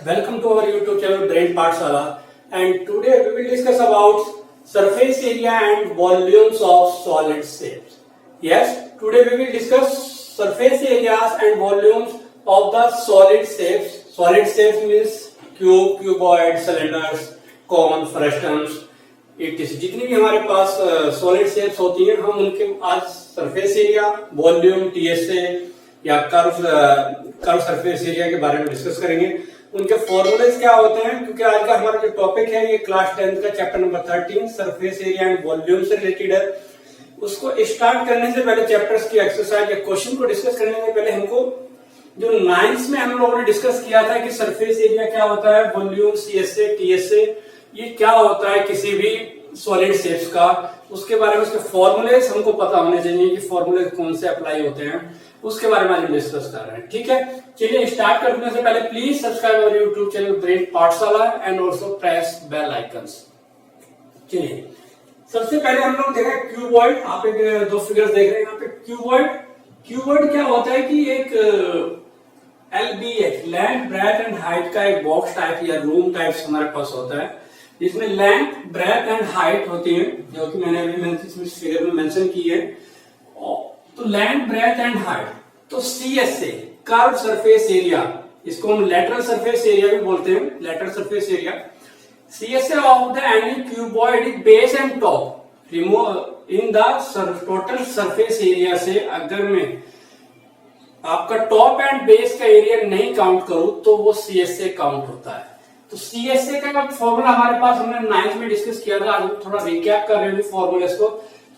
welcome to our YouTube channel Brain Pathshala, and today we will discuss about surface area and volumes of solid shapes. Yes, today we will discuss surface areas and volumes of the solid shapes. Solid shapes means cube, cuboid, cylinders, cone, frustums, etc. जितनी भी हमारे पास solid shapes होती हैं हम उनके आज surface area, volume, TSA या curve surface area के बारे में डिस्कस करेंगे। उनके फॉर्मूलेज क्या होते हैं, क्योंकि आज का हमारा जो टॉपिक है ये क्लास 10 का chapter number 13 surface area and volume से रिलेटेड है। उसको स्टार्ट करने से पहले चैप्टर्स की एक्सरसाइज या क्वेश्चन को डिस्कस करने से पहले हमको जो 9th में हम लोगों ने डिस्कस किया था कि सरफेस एरिया क्या होता है, वॉल्यूम, सीएसए, टीएसए, ये क्या होता है किसी भी सॉलिड शेप्स का, उसके बारे में उसके फॉर्मूलेज हमको पता होने चाहिए कि फॉर्मूलेज कौन से अप्लाई होते हैं, उसके बारे में आज हम डिस्कस कर रहे हैं। ठीक है, चलिए स्टार्ट करने से पहले please subscribe our YouTube channel Brain Pathshala and also press bell icons. चलिए सबसे पहले हम लोग देखें क्यूबॉइड। आप एक दो फिगर्स देख रहे हैं यहाँ पे। क्यूबॉइड क्या होता है कि एक LBH length, breadth and height का एक बॉक्स टाइप या रूम टाइप हमारे पास होता है, जिसमें लेंथ, ब्रेथ एंड हाइट होती है, जो कि मैंने अभी इस फिगर में मेंशन की है। तो लेंथ, ब्रेथ एंड हाइट। तो सीएसए कर्व सरफेस एरिया, इसको हम लेटरल सरफेस एरिया भी बोलते हैं, lateral surface area. CSA of the any cuboid is base and top remove in the total surface area से अगर मैं आपका टॉप एंड बेस का एरिया नहीं काउंट करूं तो वो सीएसए काउंट होता है। तो सीएसए का फॉर्मूला हमारे पास हमने 9th में डिस्कस किया था, आज हम थोड़ा रिकैप कर रहे हैं फॉर्मूले को।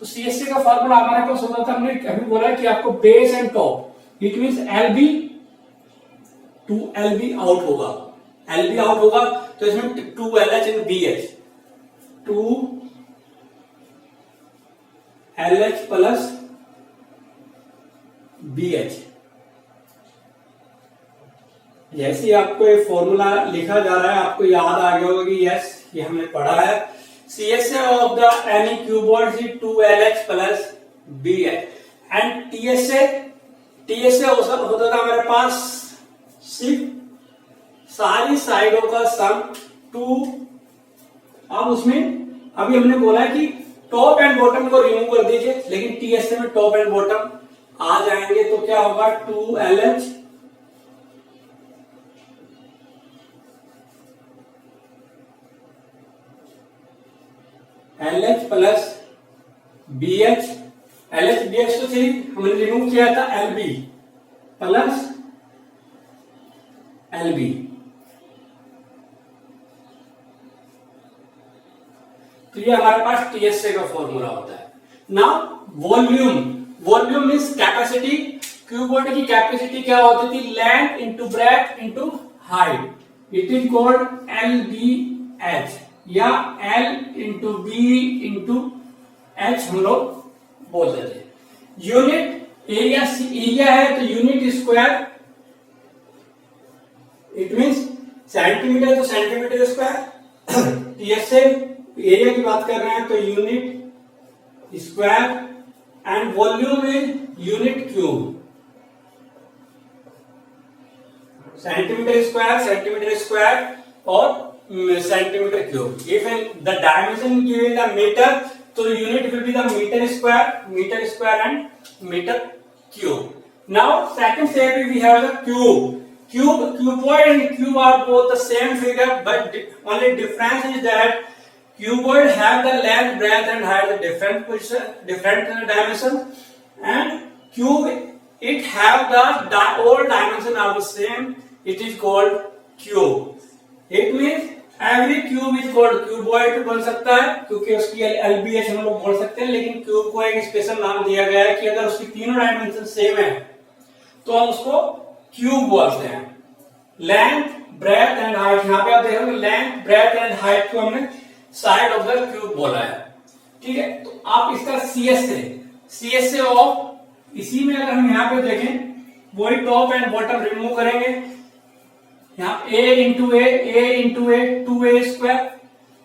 तो सीएसए का फॉर्मूला हमारे पास होता था, हमने अभी बोला कि आपको base and top, it means L B to L B out होगा, एलबी आउट होगा तो इसमें 2LH and BH, 2LH plus BH। जैसे ही आपको ये फॉर्मूला लिखा जा रहा है आपको याद आ गया होगा कि यस ये हमने पढ़ा है। CSA of the any cuboid is 2LH plus BH and TSA होता था हमारे पास सिर्फ सारी साइडों का सम 2। अब उसमें अभी हमने बोला कि टॉप एंड बॉटम को रिमूव कर दीजिए, लेकिन टीएसए में टॉप एंड बॉटम आ जाएंगे तो क्या होगा 2LH LH plus BH। LH BH तो सिर्फ हमने रिमूव किया था LB प्लस LB। तो ये हमारे पास टीएसए का फॉर्मूला होता है। Now volume means capacity. Cuboid की कैपेसिटी क्या होती थी, length into breadth into height, it is called LBH या L into B into H हम लोग बोलते थे। यूनिट एरिया है तो unit square, it means centimetre तो सेंटीमीटर स्क्वायर। टीएसए एरिया की बात कर रहे हैं तो unit square and volume is unit cube. Centimetre square और centimetre cube. If the dimension given the meter, so unit will be the meter square and meter cube. Now second shape we have the cube. Cuboid and cube are both the same figure, but only difference is that cuboid have the length, breadth and height the different position, different dimensions, and cube it have the all dimension are the same. It is called cube. It means every cube is called cuboid बोल सकता है, क्योंकि उसकी LBH हम लोग बोल सकते हैं, लेकिन क्यूब को एक स्पेशल नाम दिया गया है कि अगर उसकी तीनों डायमेंशन सेम है तो हम उसको क्यूब बोलते हैं। लेंथ, ब्रेथ एंड हाइट, यहाँ पे आप देख रहे हो लेंथ, ब्रेथ एंड हाइट को हमने साइड ऑफ द क्यूब बोला है। ठीक है, तो आप इसका सीएसए ऑफ इसी में अगर हम यहाँ पे देखें वही टॉप एंड बॉटम रिमूव करेंगे, यहाँ A into A 2A square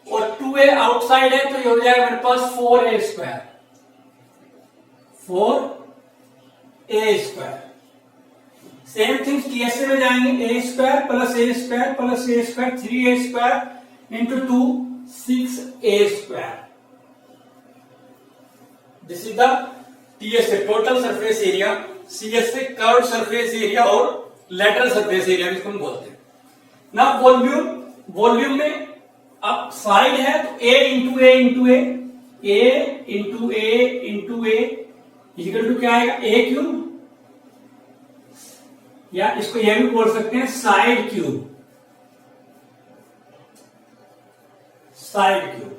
और 2A आउटसाइड है तो ये हो जाएगा मेरे पास 4A square. Same thing TSA में जाएंगे, A square plus A square plus A square 3a square into 2 6a square. This is the TSA total surface area, CSA curved surface area और लेटरल सरफेस एरिया इसको हम बोलते हैं ना। Volume, volume में अब साइड है तो A into A into A, A into A into A equal to क्या आएगा, ए क्यूब, या इसको यह भी बोल सकते हैं side cube, side cube.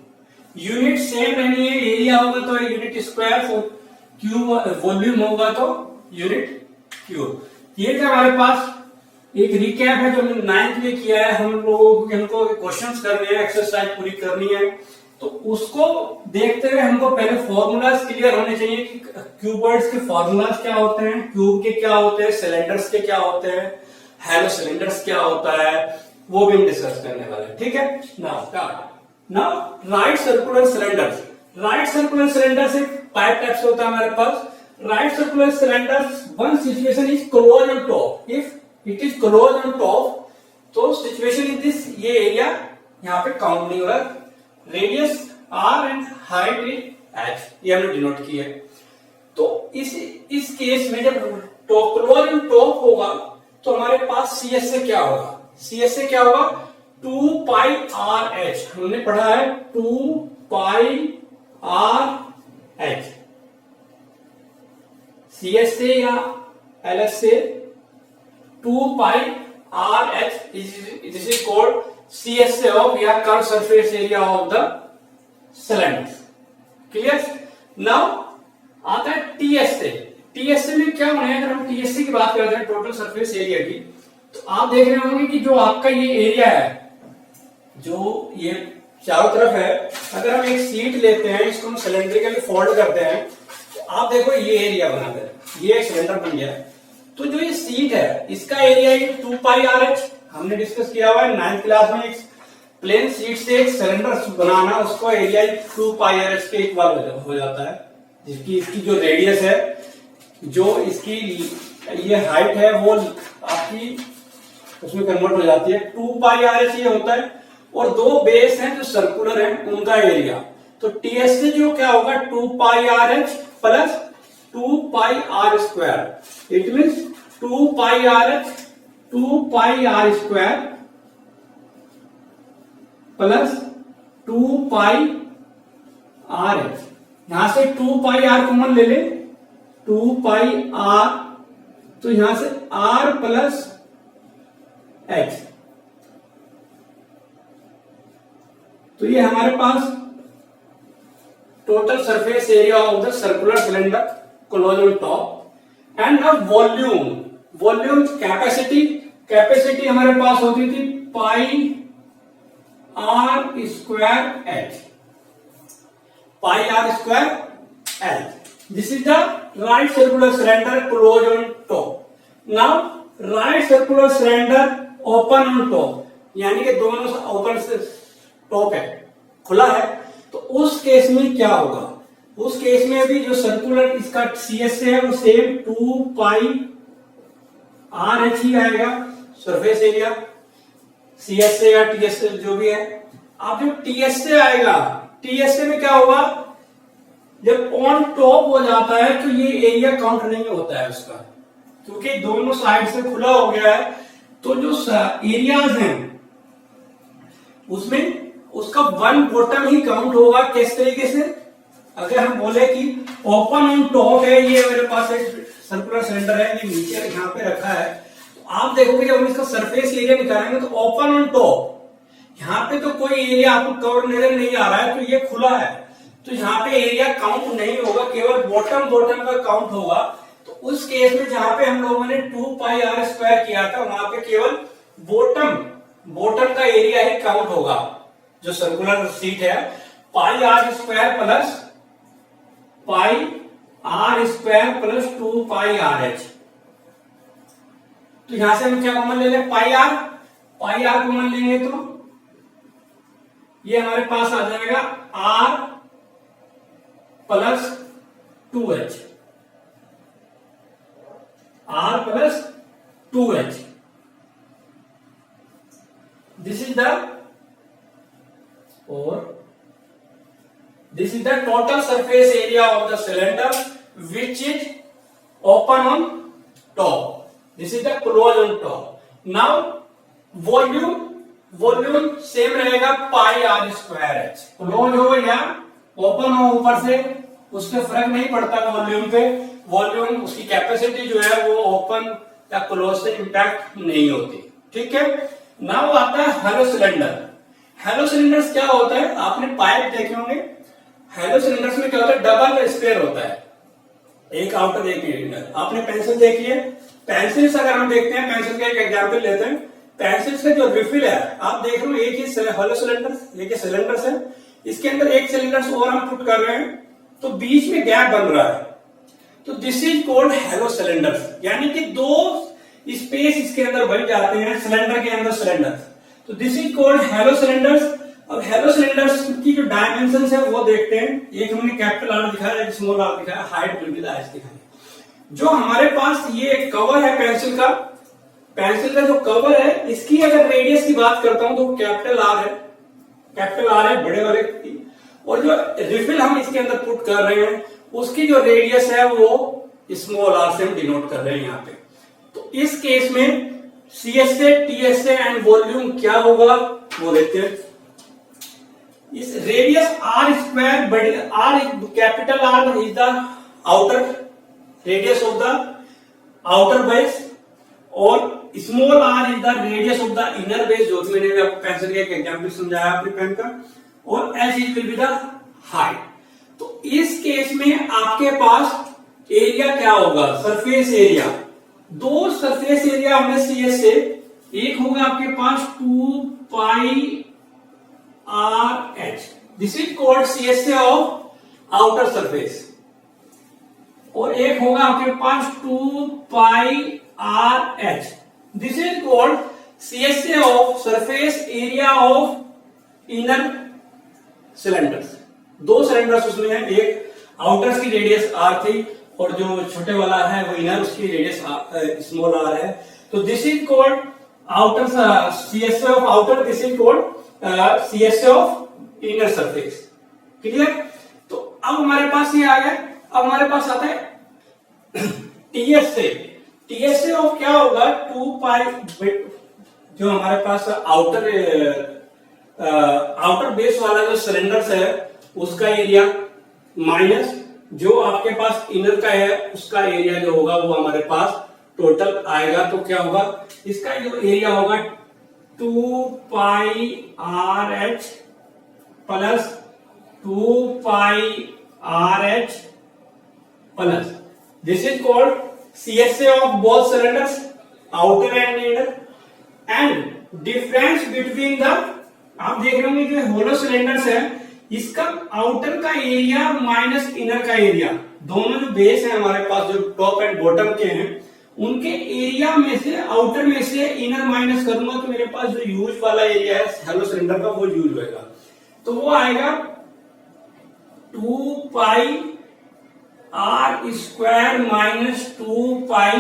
Unit same रहनी है, एरिया होगा तो यूनिट स्क्वायर, क्यूब वॉल्यूम होगा तो यूनिट क्यूब। ये जो हमारे पास एक रिकैप है जो हमने 9th में किया है, हम लोगों को हमको क्वेश्चंस करने हैं, एक्सरसाइज पूरी करनी है, तो उसको देखते हुए हमको पहले फॉर्मूलाज क्लियर होने चाहिए कि क्यूबॉइड्स के फॉर्मूलाज क्या होते हैं, क्यूब के क्या होते हैं, सिलेंडर्स के क्या होते हैं, हेलो सिलेंडर्स क्या होता है, वो भी हम डिस्कस करने वाले हैं। ठीक है, now right circular cylinders. Right circular cylinders एक पाइप टाइप से होता है हमारे पास। Right circular cylinders one situation is close on top, if it is close on top तो सिचुएशन इन दिस, ये एरिया यहाँ पे काउंट नहीं हो रहा, radius R and height is H, ये हमने डिनोट किया है। तो इस केस में जब क्लोज ऑन टॉप होगा तो हमारे पास सीएस से क्या होगा, सीएस से क्या होगा 2 पाई आर एच, हमने पढ़ा है 2 पाई आर एच। सीएस से या एलएस से 2 pi R H, this is called CSA of या curve surface area of the cylinder. Clear. Now आता है टीएसए। टीएसए में क्या होना है, अगर हम टीएसए की बात करते हैं टोटल सरफेस एरिया की, तो आप देख रहे होंगे कि जो आपका ये एरिया है, जो ये चारों तरफ है, अगर हम एक सीट लेते हैं, इसको हम सिलेंड्रिकली फोल्ड करते हैं, तो आप देखो ये एरिया बनाते हैं, ये सिलेंडर बन गया। तो जो ये सीट है इसका एरिया है 2 पाई आर एच, हमने डिस्कस किया हुआ है 9th क्लास में। एक प्लेन सीट से एक सिलेंडर बनाना, उसको एरिया 2 पाई आर एच के इक्वल हो जाता है, जिसकी इसकी जो रेडियस है, जो इसकी ये हाइट है, वो आपकी उसमें कन्वर्ट हो जाती है। 2 पाई आर एच ये होता है, और दो बेस हैं जो सर्कुलर हैं, उनका एरिया। तो टीएस से जो क्या होगा 2 pi R H plus 2 pi are square, it means 2 pi are H 2 pi are square plus 2 pi are H. यहां से 2 पाई आर कॉमन ले ले, 2 पाई आर, तो यहां से आर प्लस एच, तो ये हमारे पास total surface area of the circular cylinder close on top. And अब वॉल्यूम, वॉल्यूम कैपेसिटी, कैपेसिटी हमारे पास होती थी pi are square h, pi are square h. This is the right circular cylinder close on top. Now right circular cylinder open on top, यानी कि दोनों open top है, खुला है, तो उस केस में क्या होगा, उस केस में अभी जो सर्कुलर इसका सीएस है वो सेम 2 पाई आर एच ही आएगा सरफेस एरिया, सीएसए या टीएसए जो भी है। अब जो टीएसए आएगा, टीएसए में क्या होगा, जब ऑन टॉप हो जाता है तो ये एरिया काउंट नहीं होता है उसका, क्योंकि दोनों साइड से खुला हो गया है। तो जो एरियाज हैं उसमें उसका 1 बॉटम ही काउंट होगा। किस तरीके से, अगर हम बोले कि ओपन ऑन टॉप है, ये मेरे पास एक सर्कुलर सिलेंडर है, ये नीचे यहाँ पे रखा है, तो आप देखोगे जब हम इसका सरफेस एरिया निकालेंगे तो ओपन ऑन टॉप, यहाँ पे तो कोई एरिया आपको कवर नजर नहीं आ रहा है, तो ये खुला है, तो यहाँ पे एरिया काउंट नहीं होगा, केवल बॉटम बॉटम का काउंट होगा। तो उस केस में जहां पे हम लोगों ने 2 पाई आर स्क्वायर किया था, वहां पे केवल बॉटम का एरिया ही काउंट होगा। जो सर्कुलर सीट है, pi are square plus pi are square plus 2 pi are h. तो यहां से हम क्या कॉमन ले लें, पाई आर कॉमन लेंगे तो ये हमारे पास आ जाएगा R plus 2 H, are plus 2h. This is the total surface area of the cylinder which is open on top. This is the close on top. Now volume same रहेगा पाई are square H. Close हो या open हो ऊपर से उसके फर्क नहीं पड़ता वॉल्यूम पे. वॉल्यूम उसकी कैपेसिटी जो है वो ओपन या क्लोज से इंपैक्ट नहीं होती. ठीक है. नाउ आता है हेलो सिलेंडर. हेलो सिलेंडर्स क्या होता है, आपने पाइप देखे होंगे. हेलो सिलेंडर्स में क्या होता है, डबल स्पेयर होता है, एक आउटर एक इनर. आपने पेंसिल देखी है. पेंसिल्स अगर हम देखते हैं, पेंसिल का एक एग्जांपल लेते हैं. पेंसिल्स का जो रिफिल है आप देख रहे हो, एक ही हेलो सिलेंडर, एक ही सिलेंडर्स है. इसके अंदर एक सिलेंडर्स और हम पुट कर रहे हैं तो बीच में गैप बन रहा है. तो this is called hello cylinders. यानी कि दो स्पेस इसके अंदर बन जाते हैं सिलेंडर के अंदर सिलेंडर. तो this is called hello cylinders. अब हेलो सिलेंडर्स की जो डायमेंशन है वो देखते हैं. एक हमने कैपिटल आर दिखाया, एक स्मॉल आर दिखाया, height will be the H दिखाया. जो हमारे पास ये कवर है पेंसिल का जो कवर है, इसकी अगर रेडियस की बात करता हूं तो कैपिटल आर है बड़े वाले की. और जो रिफिल हम इसके अंदर पुट कर रहे हैं उसकी जो रेडियस है वो स्मॉल आर से हम डिनोट कर रहे हैं यहाँ पे. तो इस केस में CSA, TSA एंड वॉल्यूम क्या होगा वो देखते हैं. इस रेडियस आर स्क्वायर बड़े r, capital r is the outer radius of the outer base और small r is the radius of the inner base, जो मैंने आपको पेंसिल का एक एग्जांपल समझाया अपने पेन का. और h is will be the height. तो इस केस में आपके पास एरिया क्या होगा, सरफेस एरिया. दो सरफेस एरिया होंगे CSA. एक होगा आपके पास 2 pi R H. This is called CSA of outer surface. और एक होगा आपके पास 2 pi R H. This is called CSA of surface area of inner cylinders. दो सिलेंडर्स उसमें है, एक आउटर की रेडियस आर थी और जो छोटे वाला है वो इनर, उसकी रेडियस स्मॉल आर है. तो this is called outer CSA of outer. This is called CSA of inner surface. Clear. तो अब हमारे पास ये आ गया. अब हमारे पास आता है TSA. TSA ऑफ क्या होगा, 2 पाई, जो हमारे पास आउटर बेस वाला जो सिलेंडर्स है उसका एरिया माइनस जो आपके पास इनर का है उसका एरिया जो होगा वो हमारे पास टोटल आएगा. तो क्या होगा, इसका जो एरिया होगा 2 pi R H plus 2 pi R H plus. This is called CSA of both cylinders, outer and inner. And difference between the, आप देख रहे होंगे जो होलो सिलेंडर्स है इसका आउटर का एरिया माइनस इनर का एरिया, दोनों जो बेस है हमारे पास जो टॉप एंड बॉटम के हैं उनके एरिया में से आउटर में से इनर माइनस करूंगा तो मेरे पास जो यूज वाला एरिया है हेलो सिलेंडर का वो यूज होगा. तो वो आएगा 2 pi are square minus 2 pi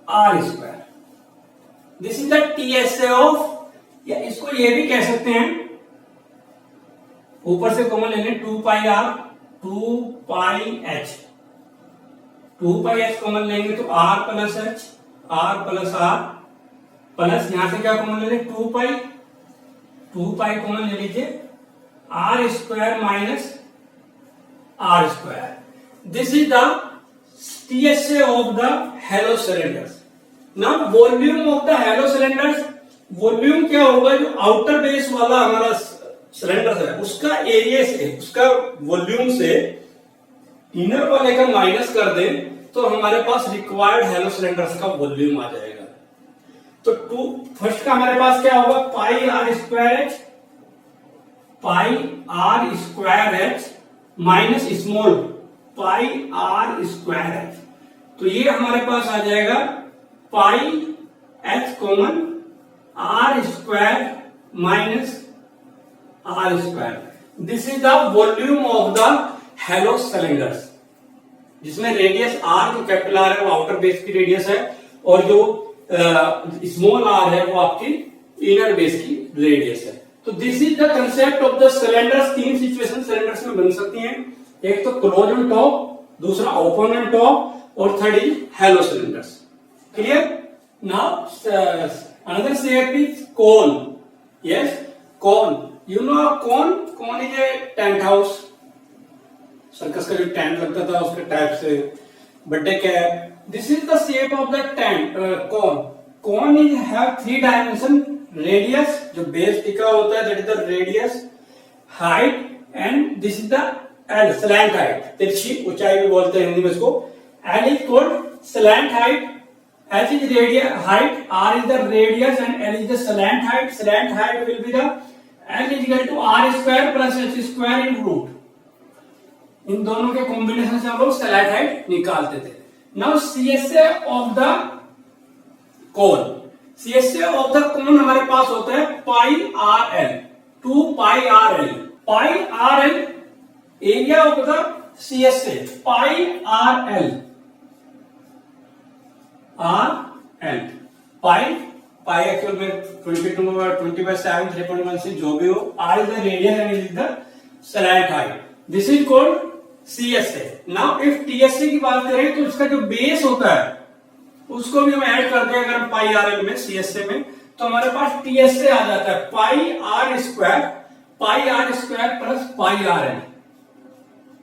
are square. This is the TSA of, या इसको ये भी कह सकते हैं, ऊपर से कॉमन ले लें 2 pi r 2 pi h. 2 pi h common लेंगे तो r plus h, are plus r plus यहां से क्या कॉमन ले लें 2 पाई कॉमन ले लीजिए, R square minus are square. This is the TSA of the hollow cylinders. Now volume of the hollow cylinders, volume क्या होगा, जो आउटर बेस वाला हमारा सिलेंडर है उसका एरिया से, उसका वॉल्यूम से इनर वाले का माइनस कर दें तो हमारे पास रिक्वायर्ड हेलो सिलेंडर्स का वॉल्यूम आ जाएगा. तो फर्स्ट का हमारे पास क्या होगा, pi are square h, pi are square h minus small pi are square h. तो ये हमारे पास आ जाएगा pi h common r square minus are square. This is the volume of the hollow cylinders जिसमें रेडियस आर, जो capital r है वो आउटर बेस की रेडियस है और जो स्मॉल आर है वो आपकी इनर बेस की रेडियस है। तो this is the concept of the cylinders. तीन सिचुएशन सिलेंडर्स में बन सकती हैं, एक तो क्लोज ऑन टॉप, दूसरा ओपन ऑन टॉप और third is hello cylinders. Clear? Now another shape is cone. Yes, cone. You know cone? Cone is a tent house. Circus का जो टेंट लगता था उसके टाइप से, birthday cap. This is the shape of the tent cone. Cone is have 3 dimension, radius जो base टिका होता है that is the radius, height and this is the l, slant height, तिरछी ऊंचाई भी बोलते हैं हिंदी में इसको। L is called slant height, h is radius height, r is the radius and l is the slant height. Slant height will be the l is equal to r square plus h square in root. इन दोनों के combination से हम लोग slant height निकालते थे। Now CSA of the cone, CSA of the cone हमारे पास होता है pi are l, 2 pi are l. Pi are l area of the CSA, pi are l, r l. Pi actual में 20/7 3.16 जो भी हो, r is the radius and is the slant height. This is called CSA. Now if TSA की बात करें तो इसका जो बेस होता है उसको भी हम ऐड करते हैं अगर हम पाई आर एल में, सीएसए में, तो हमारे पास टीएसए आ जाता है pi are square plus pi are l,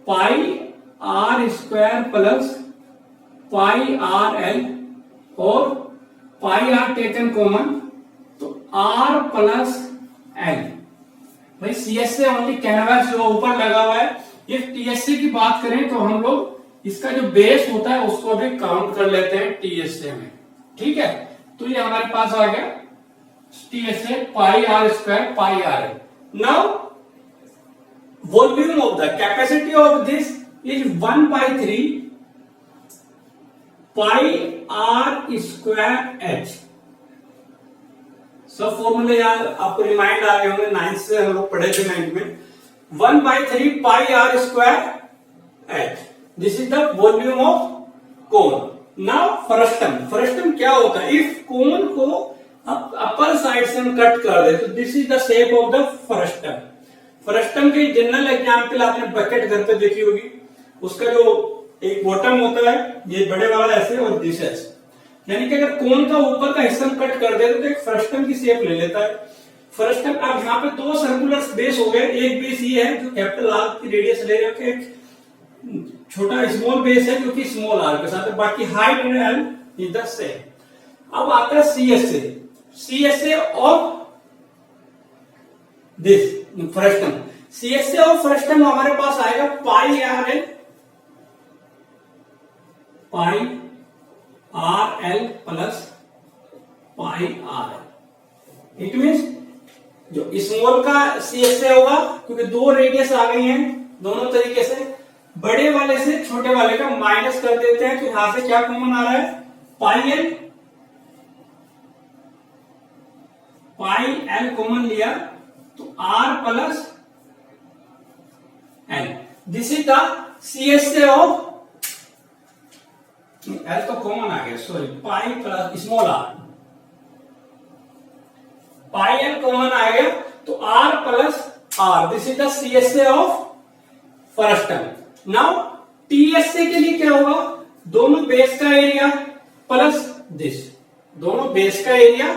pi are square plus pi are l और पाई आर टेकन कॉमन तो आर प्लस एल। भाई सीएसए ओनली कैनवास जो ऊपर लगा हुआ है। इफ टीएसए की बात करें तो हम लोग इसका जो बेस होता है उसको भी काउंट कर लेते हैं टीएसए में। ठीक है, तो ये हमारे पास आ गया T S A pi are square pi are L. Now volume of the capacity of this is 1/3 pi are square H. सब फॉर्मूले यार आपको रिमाइंड आ गए होंगे, 9th से हम लोग पढ़े थे 9th में। 1/3 pi are square h, this is the volume of cone. Now frustum क्या होता है? इफ कोन को अपर साइड से हम कट कर दे तो this is the shape of the frustum. Frustum के जनरल एग्जाम्पल आपने बकेट घर पे देखी होगी, उसका जो एक बॉटम होता है ये बड़े वाला ऐसे और दिस ऐसे, यानी कि अगर कोन का ऊपर का हिस्सा कट कर दे तो एक फ्रस्टम की शेप ले लेता है। फ्रस्टम अब यहाँ पे 2 सर्कुलर बेस हो गए, एक बेस ये है जो कैपिटल आर की रेडियस ले रखे, एक छोटा स्मॉल बेस है जो कि स्मॉल आर के साथ है, बाकी height and l is the same. अब आता है CSA, CSA of this frustum. CSA of frustum हमारे पास आएगा pi are l, pi R L plus pi are l. It means जो स्मॉल का सीएसए होगा, क्योंकि 2 रेडियस आ गई हैं दोनों तरीके से, बड़े वाले से छोटे वाले का माइनस कर देते हैं तो यहां से क्या कॉमन आ रहा है? पाई एल कॉमन लिया तो r plus l. This is the CSA of l तो कॉमन आ गया, sorry, pi plus small r, pi l common आ गया तो r plus are. This is the CSA of frustum. Now TSA के लिए क्या होगा? दोनों बेस का एरिया प्लस दिस, दोनों बेस का एरिया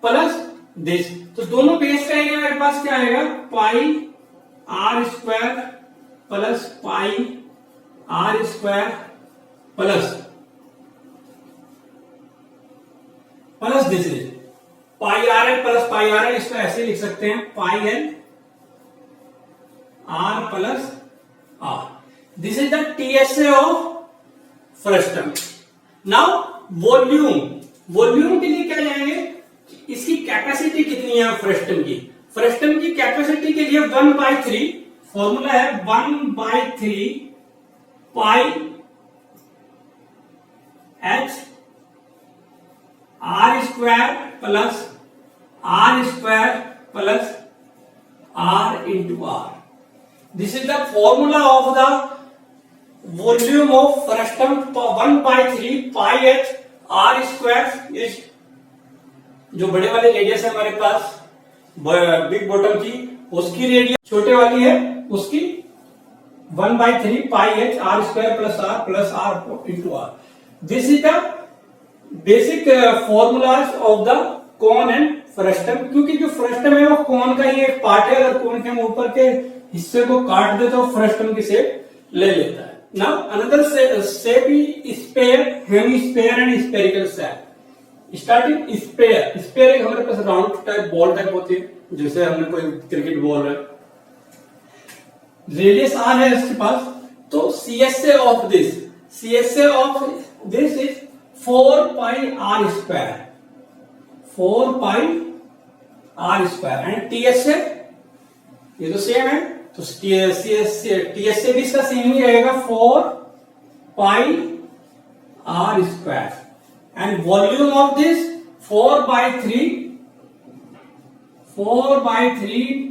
प्लस दिस, तो दोनों बेस का एरिया मेरे पास क्या आएगा? Pi are square plus pi are square plus this is pi R L plus pi are L. इसको ऐसे लिख सकते हैं pi L R plus are. This is the TSA of frustum. Now volume के लिए क्या जाएंगे? इसकी कैपेसिटी कितनी है फ्रस्टम की? फ्रस्टम की कैपेसिटी के लिए 1/3 फॉर्मूला है, 1/3 pi h r square plus r into r. This is the formula of the volume of frustum, 1/3 pi h r square is, जो बड़े वाले रेडियस है हमारे पास बिग बॉटम की, उसकी रेडियस छोटे वाली है उसकी 1/3 pi h r square plus r into r. This is the basic formulas of the cone and frustum. क्योंकि जो फ्रस्टम है वो कोन का ही एक पार्ट है, अगर कोन के हम ऊपर के हिस्से को काट दे तो फ्रस्टम की शेप ले लेता है. Now another shape is sphere, hemisphere and spherical shape. Starting sphere. Sphere एक हमारे पास राउंड टाइप बॉल टाइप होती है, जैसे हमने कोई क्रिकेट बॉल है, रेडियस आर है इसके पास, तो C S A of this is 4 pi are square, 4 pi are square and T S A ये तो सेम है, तो टीएसए भी इसका सेम ही रहेगा 4 pi are square and volume of this 4/3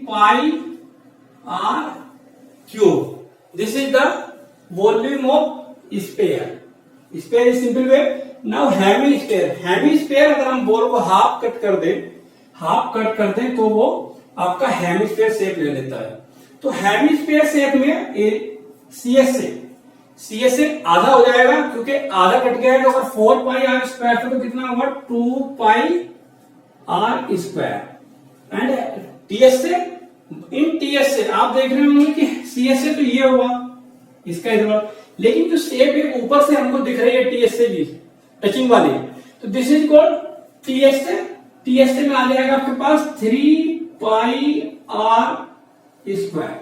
pi r cube. This is the volume of sphere. Sphere is simple way. Now hemisphere अगर हम बॉल को हाफ कट कर दें तो वो आपका हेमिस्फेयर शेप ले लेता है. तो हेमिस्फेयर शेप में सीएसए आधा हो जाएगा, क्योंकि आधा कट गया है. तो अगर 4 पाई आर स्क्वायर था तो कितना होगा 2 pi are square and TSA आप देख रहे होंगे कि सीएसए तो ये हुआ इसका इधर, लेकिन जो शेप है ऊपर से हमको दिख रही है टीएसए भी टचिंग वाली, तो this is called TSA. TSA में आ जाएगा आपके पास 3 pi are square.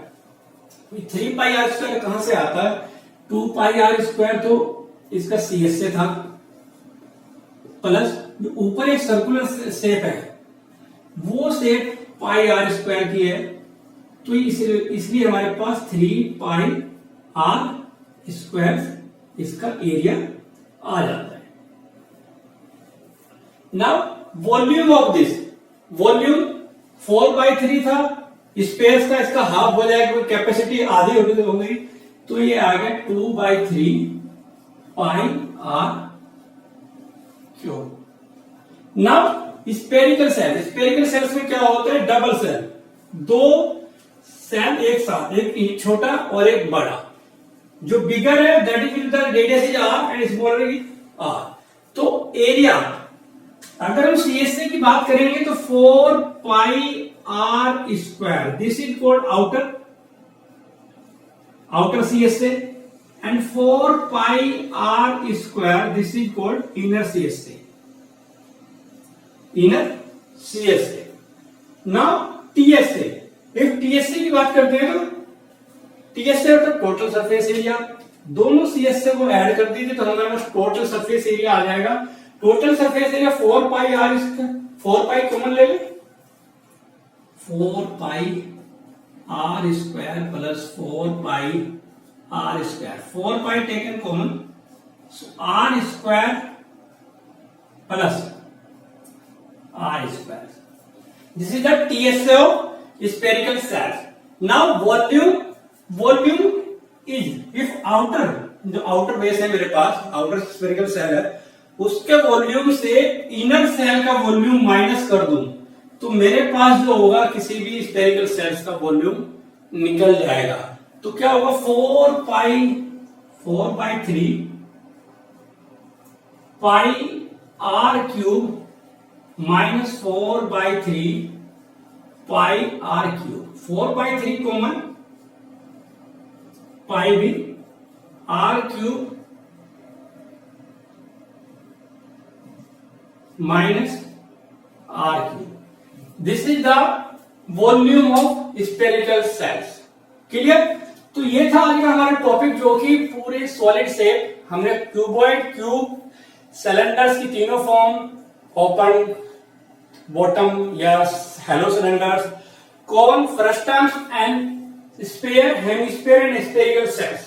3 pi are square कहां से आता है? 2 पाई आर स्क्वायर तो इसका सीएसए था, प्लस ऊपर एक सर्कुलर शेप है, वो शेप पाई आर स्क्वायर की है, तो इसलिए हमारे पास 3 पाई आर स्क्वायर इसका एरिया आ जाता है. Now volume of this, volume 4/3 था, स्पेस का इसका हाफ हो जाएगा, कैपेसिटी आधी हो गई, तो ये आ गया 2/3 pi r cube. Now spherical shells में क्या होता है? डबल सेल, 2 सेल एक साथ, एक छोटा और एक बड़ा. जो बिगर है that is the radius is r and smaller is r. तो एरिया अगर हम सीएसए की बात करेंगे तो 4 pi are square, this is called outer CSA and 4 pi are square this is called inner CSA. Now TSA. If TSA की बात करते हैं तो टीएसए मतलब टोटल सरफेस एरिया. दोनों सीएसए को ऐड कर दीजिए तो हमारे पास टोटल सरफेस एरिया आ जाएगा. Total surface area 4 pi are square, 4 pi common ले ले, 4 pi are square plus 4 pi are square, 4 pi taken common, so r square plus r square. This is the TSA of spherical shells. Now volume is if outer, जो outer base है मेरे पास, outer spherical cell है, उसके volume से inner cell का volume minus कर दूं तो मेरे पास जो होगा किसी भी स्पेरिकल सेल्स का वॉल्यूम निकल जाएगा. तो क्या होगा 4/3 pi r cube minus 4/3 pi r cube. 4/3 common, pi भी, r cube minus r cube. This is the volume of spherical shells. Clear? तो ये था आज का हमारा टॉपिक, जो कि पूरे सॉलिड शेप हमने क्यूबॉइड, क्यूब, सिलेंडर्स की तीनों फॉर्म, ओपन, बॉटम या hollow cylinders, cone, frustums and sphere, hemisphere and spherical shells,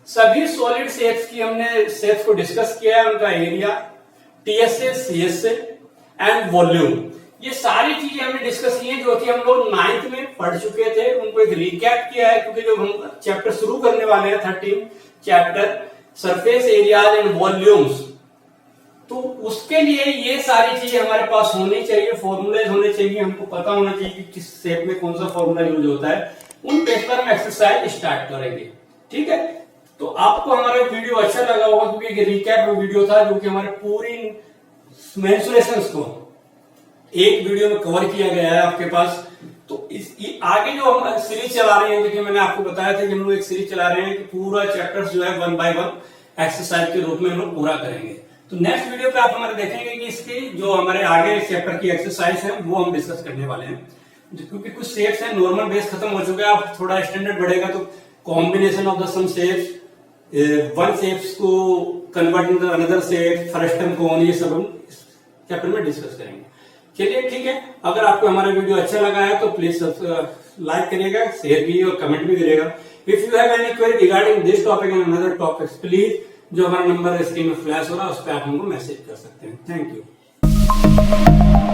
सभी सॉलिड शेप्स की हमने शेप्स को डिस्कस किया है, उनका area, TSA, CSA and volume. ये सारी चीजें हमने डिस्कस की हैं जो कि हम लोग 9th में पढ़ चुके थे. उनको एक रिकैप किया है, क्योंकि जो हम चैप्टर शुरू करने वाले हैं 13 chapter surface areas and volumes, तो उसके लिए ये सारी चीजें हमारे पास होनी चाहिए, फॉर्मूलेज होने चाहिए, हमको पता होना चाहिए कि किस शेप में कौन सा फॉर्मूला यूज होता है। उन बेस पर हम एक्सरसाइज स्टार्ट करेंगे, ठीक है। तो आपको हमारा वीडियो अच्छा लगा होगा, क्योंकि एक रिकैप वीडियो था जो कि हमारे पूरी मेंसुरेशंस को एक वीडियो में कवर किया गया है आपके पास। तो आगे जो हम सीरीज चला रहे हैं, देखिए मैंने आपको बताया था कि हम लोग एक सीरीज चला रहे हैं कि पूरा चैप्टर्स जो है 1 बाय 1 एक्सरसाइज के रूप में हम लोग पूरा करेंगे। तो नेक्स्ट वीडियो पे आप हमारे देखेंगे कि इसकी जो हमारे आगे चैप्टर की एक्सरसाइज है वो हम डिस्कस करने वाले हैं, क्योंकि कुछ शेप्स हैं, नॉर्मल बेस खत्म हो चुका है, अब थोड़ा स्टैंडर्ड बढ़ेगा तो combination of the some shapes, one shapes को convert in another shape, first term कौन, ये सब हम इस चैप्टर में डिस्कस करेंगे। चलिए ठीक है, अगर आपको हमारा वीडियो अच्छा लगा है तो प्लीज लाइक करिएगा, शेयर कीजिए और कमेंट भी करिएगा। If you have any query regarding this topic and another topics, please जो हमारा नंबर स्क्रीन में फ्लैश हो रहा है उस पर आप हमको मैसेज कर सकते हैं। Thank you.